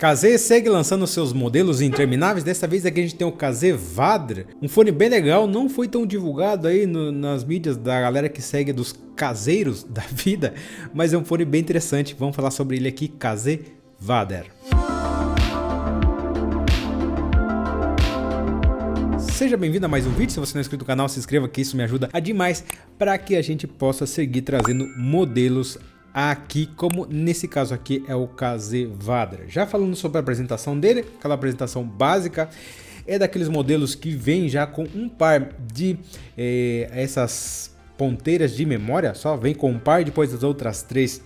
KZ segue lançando seus modelos intermináveis. Dessa vez aqui a gente tem o KZ Vadra, um fone bem legal, não foi tão divulgado aí nas mídias da galera que segue dos caseiros da vida, mas é um fone bem interessante. Vamos falar sobre ele aqui, KZ Vadra. Seja bem-vindo a mais um vídeo. Se você não é inscrito no canal, se inscreva, que isso me ajuda demais para que a gente possa seguir trazendo modelos aqui, como nesse caso aqui é o KZ Vadra. Já falando sobre a apresentação dele, aquela apresentação básica, é daqueles modelos que vem já com um par de essas ponteiras de memória, só vem com um par, depois das outras três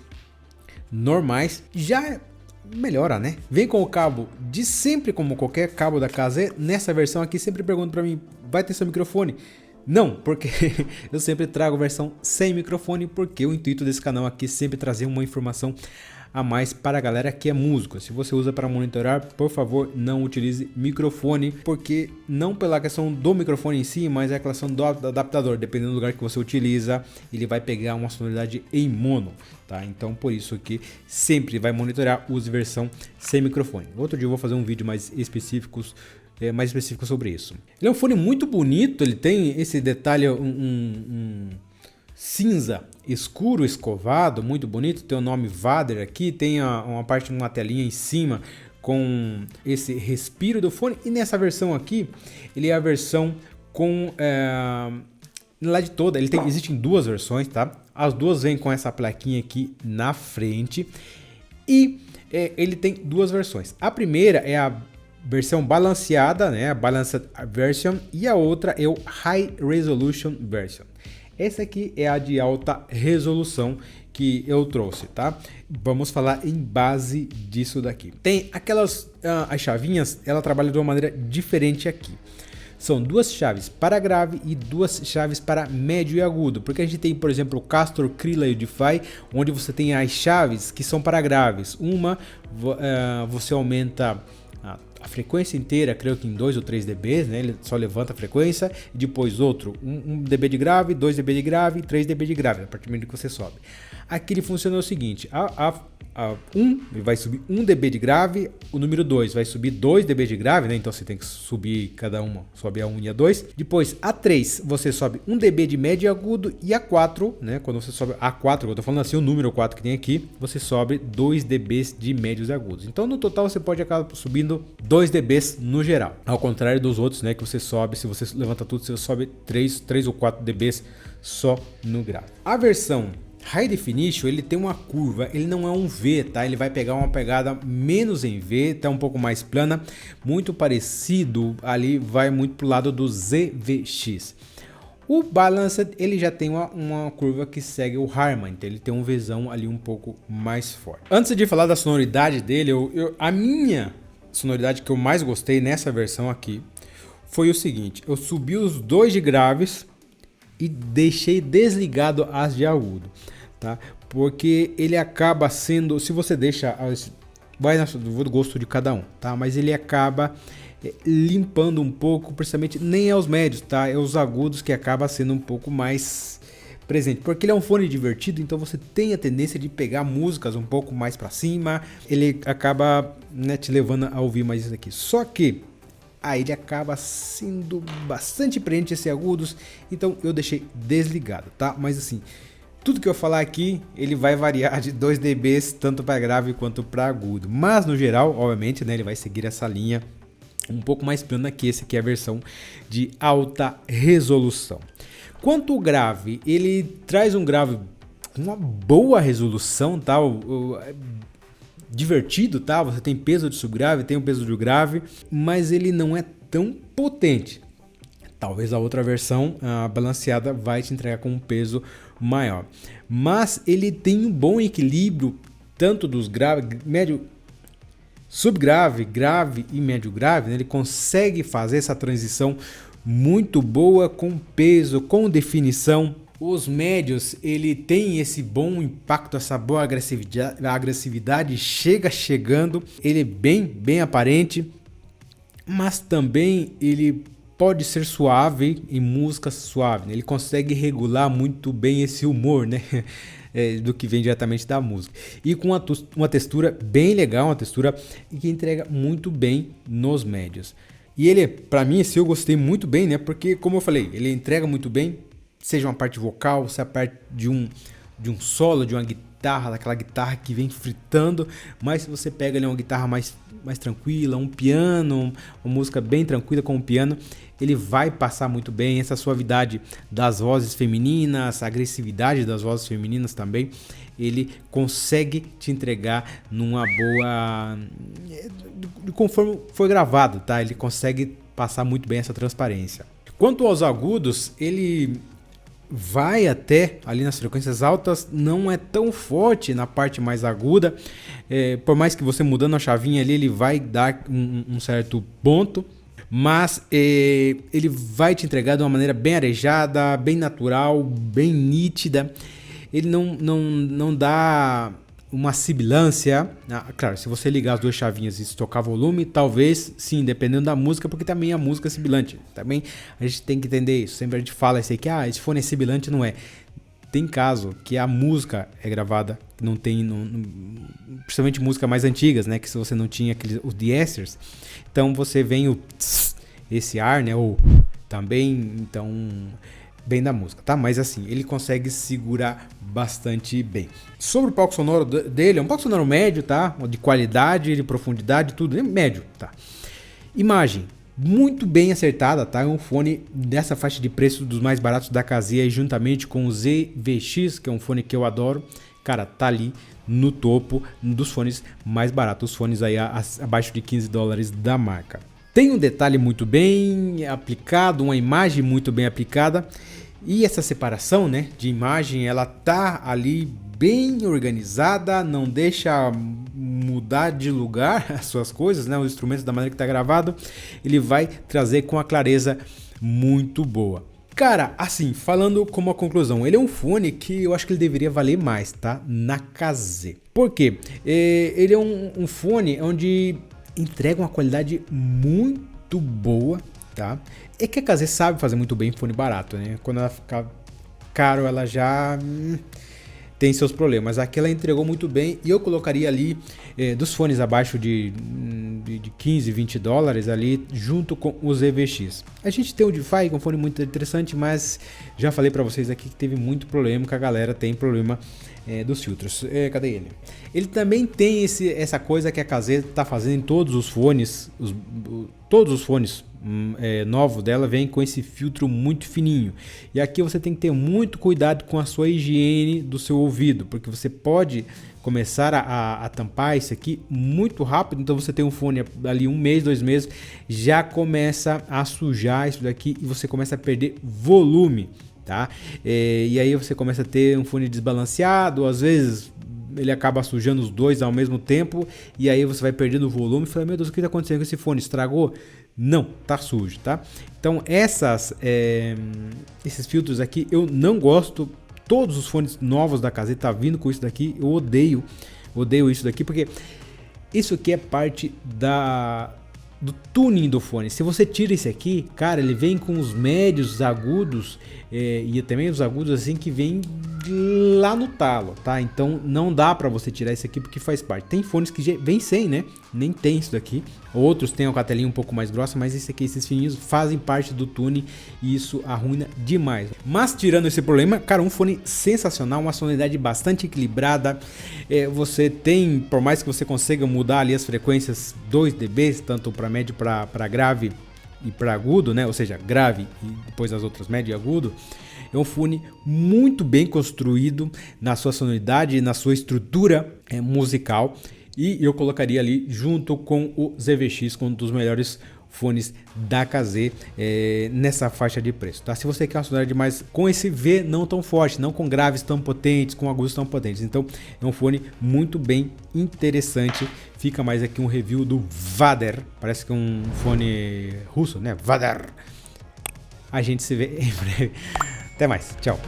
normais, já melhora, né? Vem com o cabo de sempre, como qualquer cabo da KZ. Nessa versão aqui sempre perguntam para mim, vai ter seu microfone? Não, porque eu sempre trago versão sem microfone, porque o intuito desse canal aqui é sempre trazer uma informação a mais para a galera que é músico. Se você usa para monitorar, por favor, não utilize microfone, porque não pela questão do microfone em si, mas é a questão do adaptador. Dependendo do lugar que você utiliza, ele vai pegar uma sonoridade em mono, tá? Então, por isso que sempre vai monitorar, use versão sem microfone. Outro dia eu vou fazer um vídeo mais específico sobre isso. Ele é um fone muito bonito, ele tem esse detalhe, um cinza escuro escovado, muito bonito. Tem o nome Vadra aqui, tem uma parte de uma telinha em cima com esse respiro do fone. E nessa versão aqui, ele é a versão com lá de toda, existem duas versões, tá? As duas vêm com essa plaquinha aqui na frente e ele tem duas versões. A primeira é a versão balanceada, né, a Balanced Version, e a outra é o High Resolution Version. Essa aqui é a de alta resolução que eu trouxe, tá? Vamos falar em base disso daqui. Tem aquelas as chavinhas, ela trabalha de uma maneira diferente aqui. São duas chaves para grave e duas chaves para médio e agudo, porque a gente tem, por exemplo, o Castor Krilla Audify, onde você tem as chaves que são para graves. Uma você aumenta a frequência inteira, creio que em 2 ou 3 dB, né? Ele só levanta a frequência, e depois outro, 1 dB de grave, 2 dB de grave, 3 dB de grave, a partir do momento que você sobe. Aqui ele funciona o seguinte, a 1 vai subir 1 dB de grave, o número 2 vai subir 2 dB de grave, né? Então você tem que subir cada uma, sobe a 1 e a 2. Depois a 3 você sobe 1 dB de médio e agudo, e a 4, né? Quando você sobe a 4, eu tô falando assim, o número 4 que tem aqui, você sobe 2 dB de médios e agudos. Então no total você pode acabar subindo 2 dB no geral. Ao contrário dos outros, né? Que você sobe, se você levanta tudo, você sobe 3 ou 4 dB só no grave. A versão High Definition, ele tem uma curva, ele não é um V, tá? Ele vai pegar uma pegada menos em V, tá um pouco mais plana, muito parecido ali, vai muito pro lado do ZVX. O Balanced, ele já tem uma curva que segue o Harman, então ele tem um Vzão ali um pouco mais forte. Antes de falar da sonoridade dele, a minha sonoridade que eu mais gostei nessa versão aqui foi o seguinte: eu subi os dois de graves e deixei desligado as de agudo, tá? Porque ele acaba sendo, se você deixa, vai no gosto de cada um, tá? Mas ele acaba limpando um pouco, principalmente nem é os médios, tá? É os agudos que acaba sendo um pouco mais presente, porque ele é um fone divertido, então você tem a tendência de pegar músicas um pouco mais para cima, ele acaba, né, te levando a ouvir mais isso aqui. Só que aí ele acaba sendo bastante preenche esses agudos, então eu deixei desligado, tá? Mas assim, tudo que eu falar aqui, ele vai variar de 2 dB tanto para grave quanto para agudo, mas no geral, obviamente, né, ele vai seguir essa linha um pouco mais plana que esse aqui é a versão de alta resolução. Quanto ao grave, ele traz um grave com uma boa resolução, tá? Divertido, tá? Você tem peso de subgrave, tem o peso de grave, mas ele não é tão potente. Talvez a outra versão, a balanceada, vai te entregar com um peso maior. Mas ele tem um bom equilíbrio, tanto dos graves, médio, subgrave, grave e médio grave, né? Ele consegue fazer essa transição muito boa, com peso, com definição. Os médios, ele tem esse bom impacto, essa boa agressividade chegando, ele é bem aparente, mas também ele pode ser suave em música suave, né? Ele consegue regular muito bem esse humor, né? do que vem diretamente da música. E com uma textura bem legal, uma textura que entrega muito bem nos médios. E ele, pra mim, esse eu gostei muito bem, né? Porque, como eu falei, ele entrega muito bem, seja uma parte vocal, seja a parte de um solo, de uma guitarra, daquela guitarra que vem fritando, mas se você pega ali uma guitarra mais tranquila, um piano, uma música bem tranquila com o piano, ele vai passar muito bem. Essa suavidade das vozes femininas, a agressividade das vozes femininas também, ele consegue te entregar numa boa, conforme foi gravado, tá? Ele consegue passar muito bem essa transparência. Quanto aos agudos, ele vai até ali nas frequências altas, não é tão forte na parte mais aguda, por mais que você mudando a chavinha ali, ele vai dar um certo ponto, mas ele vai te entregar de uma maneira bem arejada, bem natural, bem nítida. Ele não dá uma sibilância. Claro, se você ligar as duas chavinhas e tocar volume, talvez sim, dependendo da música, porque também a música é sibilante. Também a gente tem que entender isso. Sempre a gente fala isso aí que esse fone é sibilante, não é. Tem caso que a música é gravada, não tem, principalmente música mais antigas, né? Que se você não tinha os diésters, então você vem esse ar, né? Ou também, então, bem da música, tá? Mas assim, ele consegue segurar bastante bem. Sobre o palco sonoro dele, é um palco sonoro médio, tá? De qualidade, de profundidade, tudo médio, tá? Imagem muito bem acertada, tá? É um fone dessa faixa de preço dos mais baratos da casinha, juntamente com o ZVX, que é um fone que eu adoro. Cara, tá ali no topo dos fones mais baratos, os fones aí abaixo de $15 da marca. Tem um detalhe muito bem aplicado, uma imagem muito bem aplicada, e essa separação, né, de imagem, ela tá ali bem organizada, não deixa mudar de lugar as suas coisas, né, os instrumentos da maneira que tá gravado, ele vai trazer com a clareza muito boa. Cara, assim, falando como a conclusão, ele é um fone que eu acho que ele deveria valer mais, tá, na KZ. Por quê? Ele é um fone onde entrega uma qualidade muito boa, tá? É que a KZ sabe fazer muito bem fone barato, né? Quando ela fica caro, ela já tem seus problemas. Aqui ela entregou muito bem e eu colocaria ali dos fones abaixo de 15, $20 ali junto com o ZVX. A gente tem o DeFi, que é um fone muito interessante, mas já falei para vocês aqui que teve muito problema, que a galera tem problema dos filtros. Cadê ele? Ele também tem essa coisa que a KZ está fazendo em todos os fones, todos os fones novos dela vem com esse filtro muito fininho. E aqui você tem que ter muito cuidado com a sua higiene do seu ouvido, porque você pode começar a tampar isso aqui muito rápido. Então você tem um fone ali 1 mês, 2 meses, já começa a sujar isso daqui e você começa a perder volume, tá? E aí você começa a ter um fone desbalanceado, às vezes ele acaba sujando os dois ao mesmo tempo e aí você vai perdendo o volume e fala, meu Deus, o que está acontecendo com esse fone? Estragou? Não, tá sujo, tá? Então esses filtros aqui eu não gosto. Todos os fones novos da KZ tá vindo com isso daqui. Eu odeio isso daqui, porque isso aqui é parte do tuning do fone. Se você tira esse aqui, cara, ele vem com os médios, agudos e também os agudos assim que vem lá no talo, tá? Então não dá pra você tirar isso aqui porque faz parte. Tem fones que vem sem, né? Nem tem isso daqui. Outros tem a catelinha um pouco mais grossa, mas esse aqui, esses fininhos fazem parte do tuning e isso arruina demais. Mas tirando esse problema, cara, um fone sensacional, uma sonoridade bastante equilibrada. Você tem, por mais que você consiga mudar ali as frequências 2 dB, tanto para médio, para grave e para agudo, né? Ou seja, grave e depois as outras médio e agudo. É um fone muito bem construído na sua sonoridade, na sua estrutura musical. E eu colocaria ali junto com o ZVX como um dos melhores fones da KZ nessa faixa de preço, tá? Se você quer uma sonoridade mais com esse V não tão forte, não com graves tão potentes, com agudos tão potentes. Então é um fone muito bem interessante. Fica mais aqui um review do Vader. Parece que é um fone russo, né? Vader. A gente se vê em breve. Até mais. Tchau.